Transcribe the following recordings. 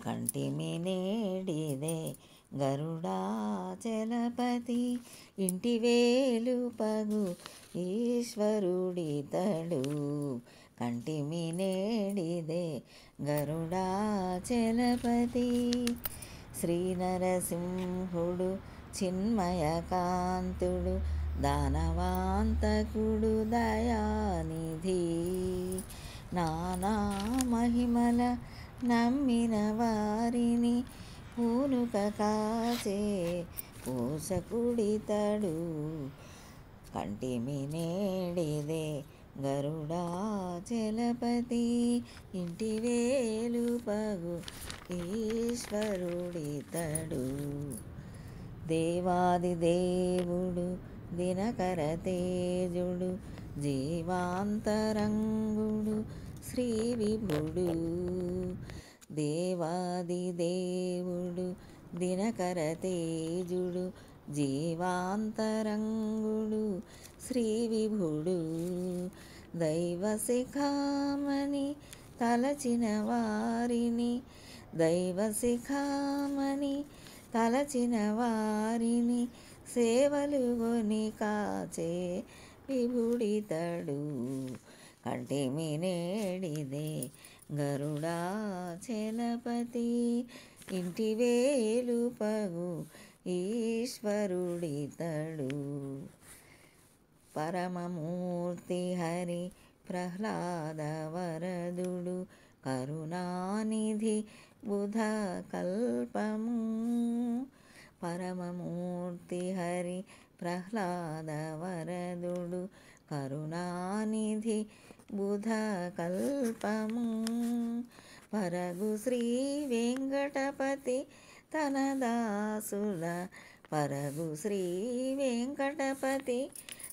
కంటిమి నేడిదే గరుడాచలపతి ఇంటి వేలుపగు ఈశ్వరుడితడు. కంటిమి నేడిదే గరుడాచలపతి శ్రీ నరసింహుడు చిన్మయకాంతుడు దానవాంతకుడు దయానిధి. నానా మహిమల నమ్మిన వారిని పూనుక కాచే పోషకుడితడు. కంటిమి నేడిదే గరుడాచలపతి ఇంటి వేలుపగు ఈశ్వరుడితడు. దేవాది దేవుడు దినకర తేజుడు జీవాంతరంగుడు శ్రీ విభుడు. దేవాది దేవుడు దినకర తేజుడు జీవాంతరంగుడు శ్రీ విభుడు. దైవ శిఖామణి తలచిన వారిని దైవ శిఖామణి తలచిన వారిని సేవలు గొని కాచే విభుడితడు. కంటిమి నేడిదే గరుడాచలపతి ఇంటి వేలుపగు ఈశ్వరుడితడు. పరమమూర్తి హరి ప్రహ్లాద వరదుడు కరుణానిధి బుధ కల్పము. పరమమూర్తి హరి ప్రహ్లాద వరదుడు కరుణానిధి బుధ కల్పము. పరగు శ్రీ వెంకటపతి తన దాసుల పరగు శ్రీ వెంకటపతి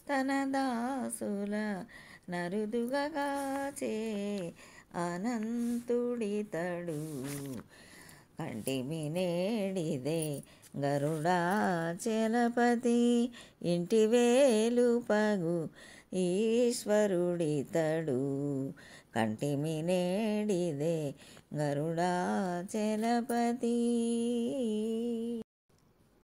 తన దాసుల నరుదుగా కాచే అనంతుడితడు. కంటిమి నేడిదే గరుడాచలపతి ఇంటి వేలుపగు ఈశ్వరుడితడు. కంటిమి నేడిదే గరుడాచలపతి.